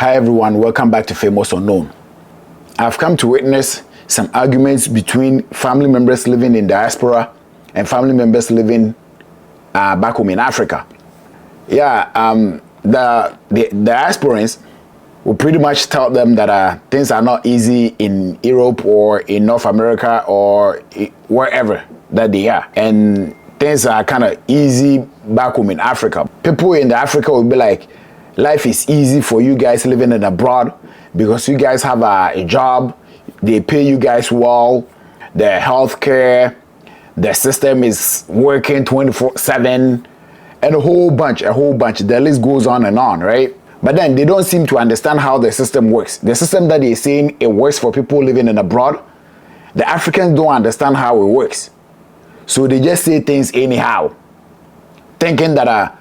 Hi everyone, welcome back to Famous Unknown. I've come to witness some arguments between family members living in diaspora and family members living back home in Africa. The diasporans will pretty much tell them that things are not easy in Europe or in North America or wherever that they are. And things are kind of easy back home in Africa. People in Africa will be like, life is easy for you guys living in abroad because you guys have a job, they pay you guys well, the healthcare, the system is working 24/7, and a whole bunch. The list goes on and on, right? But then they don't seem to understand how the system works. The system that they're saying it works for people living in abroad, the Africans don't understand how it works. So they just say things anyhow, thinking that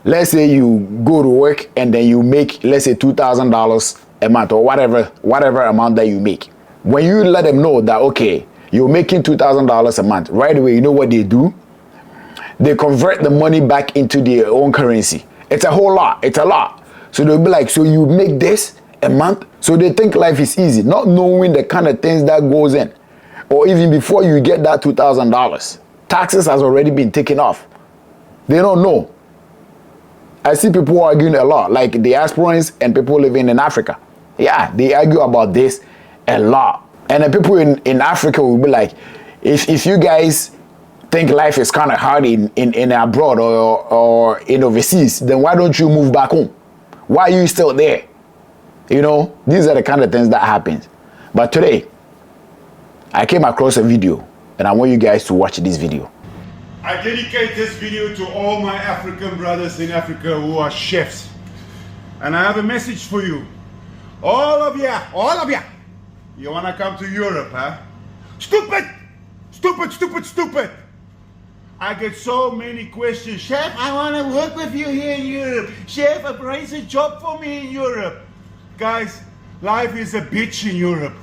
let's say you go to work and then you make, let's say $2,000 a month or whatever amount that you make. When you let them know that, okay, you're making $2,000 a month, right away, you know what they do? They convert the money back into their own currency. It's a whole lot. It's a lot. So they'll be like, so you make this a month? So they think life is easy, not knowing the kind of things that goes in. Or even before you get that $2,000, taxes has already been taken off. They don't know. I see people arguing a lot, like diasporans and people living in Africa. Yeah, they argue about this a lot. And the people in Africa will be like, if you guys think life is kind of hard in abroad or in overseas, then why don't you move back home? Why are you still there? You know, these are the kind of things that happens. But today, I came across a video, and I want you guys to watch this video. I dedicate this video to all my African brothers in Africa who are chefs. And I have a message for you. All of you. You want to come to Europe, huh? Stupid! I get so many questions. Chef, I want to work with you here in Europe. Chef, arrange a job for me in Europe. Guys, life is a bitch in Europe.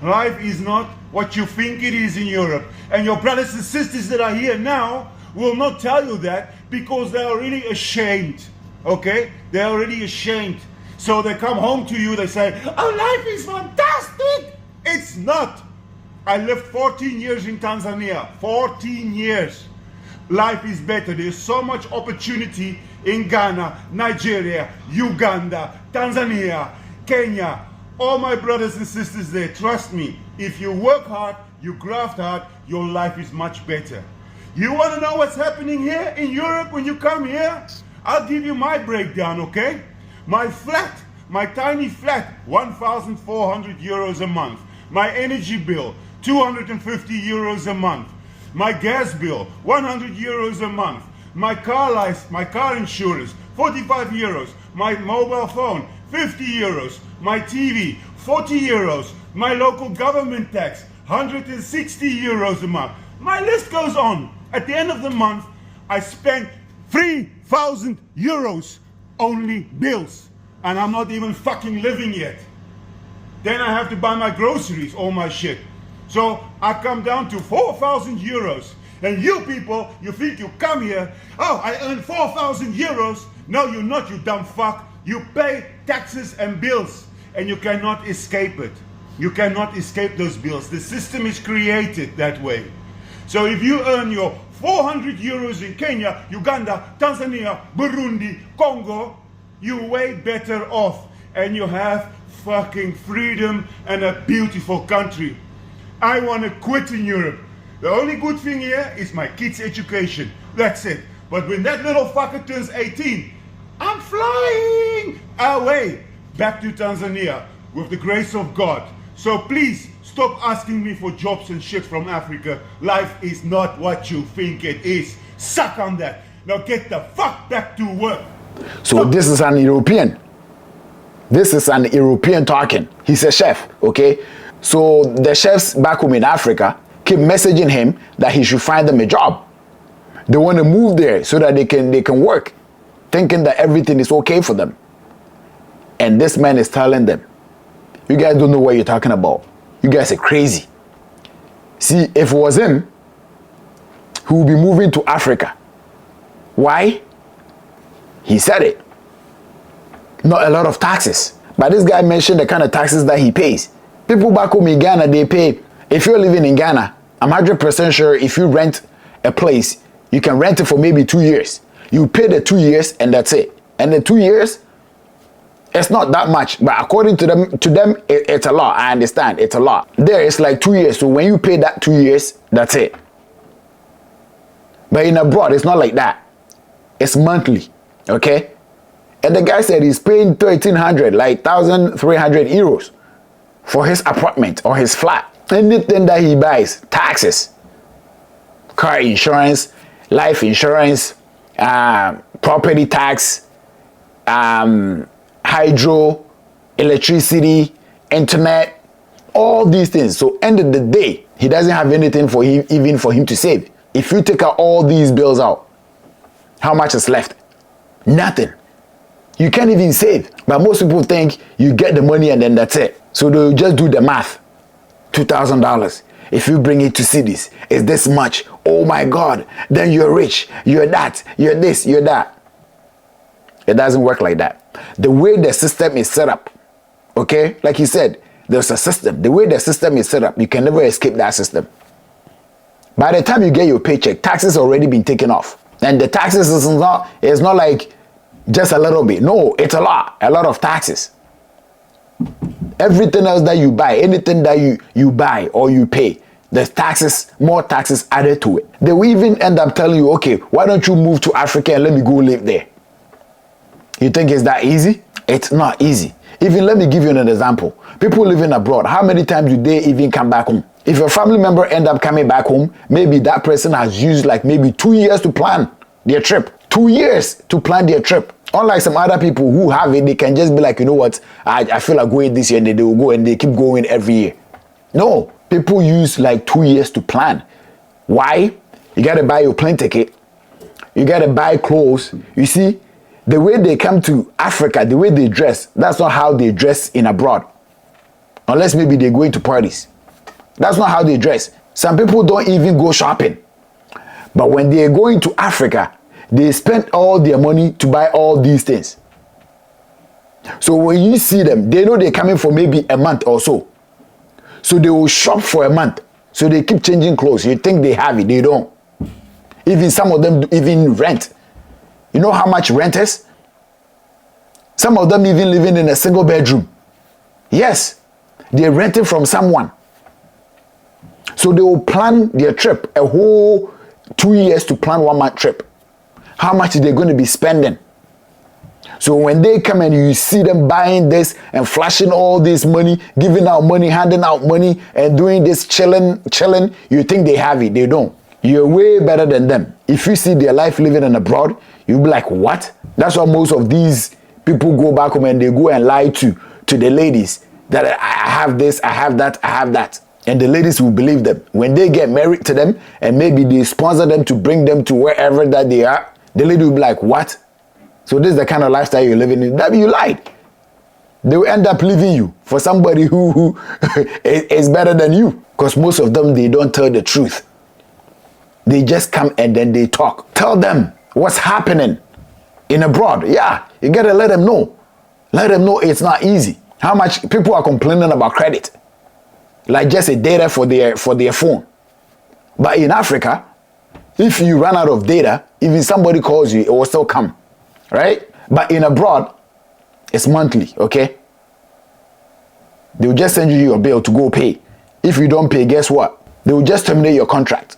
Life is not what you think it is in Europe. And your brothers and sisters that are here now will not tell you that because they're already ashamed. Okay? They're already ashamed. So they come home to you, they say, oh, life is fantastic. It's not. I lived 14 years in Tanzania. 14 years. Life is better. There's so much opportunity in Ghana, Nigeria, Uganda, Tanzania, Kenya. All my brothers and sisters there, trust me, if you work hard, you graft hard, your life is much better. You want to know what's happening here in Europe when you come here? I'll give you my breakdown, okay? My flat, my tiny flat, 1,400 euros a month. My energy bill, 250 euros a month. My gas bill, 100 euros a month. My car insurance, 45 euros. My mobile phone, 50 euros. My TV, 40 euros. My local government tax, 160 euros a month. My list goes on. At the end of the month, I spent 3,000 euros only bills. And I'm not even fucking living yet. Then I have to buy my groceries, all my shit. So I come down to 4,000 euros. And you people, you think you come here, oh, I earn 4,000 euros. No, you're not, you dumb fuck. You pay taxes and bills. And you cannot escape it. You cannot escape those bills. The system is created that way. So if you earn your 400 euros in Kenya, Uganda, Tanzania, Burundi, Congo, you're way better off. And you have fucking freedom and a beautiful country. I want to quit in Europe. The only good thing here is my kids' education. That's it. But when that little fucker turns 18, I'm flying away back to Tanzania with the grace of God. So please stop asking me for jobs and shit from Africa. Life is not what you think it is. Suck on that. Now get the fuck back to work. So this is an European. This is an European talking. He's a chef, okay? So the chefs back home in Africa keep messaging him that he should find them a job. They want to move there so that they can work, thinking that everything is okay for them. And this man is telling them, you guys don't know what you're talking about. You guys are crazy. See, if it was him, he would be moving to Africa. Why? He said it. Not a lot of taxes. But this guy mentioned the kind of taxes that he pays. People back home in Ghana, they pay. If you're living in Ghana, I'm 100% sure if you rent a place, you can rent it for maybe 2 years. You pay the 2 years and that's it. And the 2 years, it's not that much, but according to them, it's a lot. I understand, it's a lot. There, it's like 2 years. So when you pay that 2 years, that's it. But in abroad, it's not like that. It's monthly, okay? And the guy said he's paying 1,300, like 1,300 euros for his apartment or his flat. Anything that he buys, taxes, car insurance, life insurance, property tax, hydro, electricity, internet, all these things. So end of the day, he doesn't have anything for him, even for him to save. If you take out all these bills out, how much is left? Nothing. You can't even save. But most people think you get the money and then that's it. So they'll just do the math. $2,000. If you bring it to cities, it's this much. Oh my God. Then you're rich. You're that. You're this. You're that. It doesn't work like that. The way the system is set up, okay? Like he said, there's a system. The way the system is set up, you can never escape that system. By the time you get your paycheck, taxes already been taken off. And the taxes is not like just a little bit. No, it's a lot of taxes. Everything else that you buy, anything that you buy or you pay, there's taxes, more taxes added to it. They will even end up telling you, okay, why don't you move to Africa and let me go live there? You think it's that easy? It's not easy. Even let me give you an example. People living abroad, how many times do they even come back home? If a family member end up coming back home, maybe that person has used like maybe 2 years to plan their trip. 2 years to plan their trip. Unlike some other people who have it, they can just be like, you know what, I feel like going this year, and they will go and they keep going every year. No, people use like 2 years to plan. Why? You got to buy your plane ticket. You got to buy clothes. You see, the way they come to Africa, the way they dress, that's not how they dress in abroad. Unless maybe they're going to parties. That's not how they dress. Some people don't even go shopping. But when they're going to Africa, they spend all their money to buy all these things. So when you see them, they know they're coming for maybe a month or so. So they will shop for a month. So they keep changing clothes. You think they have it, they don't. Even some of them even rent. You know how much rent is? Some of them even living in a single bedroom. Yes, they're renting from someone. So they will plan their trip, a whole 2 years to plan 1 month trip. How much are they going to be spending? So when they come and you see them buying this and flashing all this money, giving out money, handing out money, and doing this chilling, you think they have it. They don't. You're way better than them. If you see their life living in abroad, you'll be like, what? That's why most of these people go back home and they go and lie to the ladies that I have this, I have that, I have that. And the ladies will believe them. When they get married to them and maybe they sponsor them to bring them to wherever that they are, the lady will be like, what? So this is the kind of lifestyle you're living in. That you lied. They will end up leaving you for somebody who is better than you. Because most of them, they don't tell the truth. They just come and then they talk. Tell them what's happening in abroad. Yeah, you gotta let them know. Let them know it's not easy. How much people are complaining about credit. Like just a data for their phone. But in Africa, if you run out of data, even somebody calls you, it will still come, right? But in abroad, it's monthly, okay? They will just send you your bill to go pay. If you don't pay, guess what? They will just terminate your contract.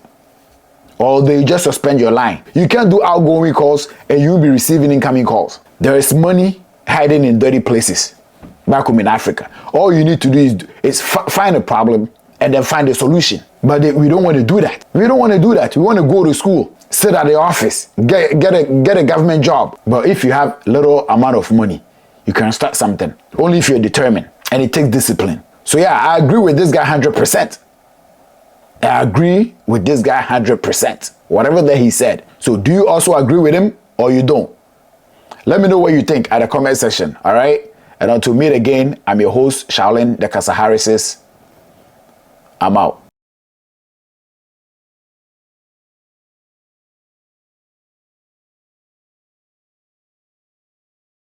Or they will just suspend your line. You can't do outgoing calls and you'll be receiving incoming calls. There is money hiding in dirty places back home in Africa. All you need to do is find a problem and then find a solution. But we don't want to do that. We don't want to do that. We want to go to school, sit at the office, get a government job. But if you have little amount of money, you can start something. Only if you're determined. And it takes discipline. So yeah, I agree with this guy 100%. I agree with this guy 100%. Whatever that he said. So do you also agree with him or you don't? Let me know what you think at the comment section. All right. And until we meet again, I'm your host, Shaolin the Kasaharisis. I'm out.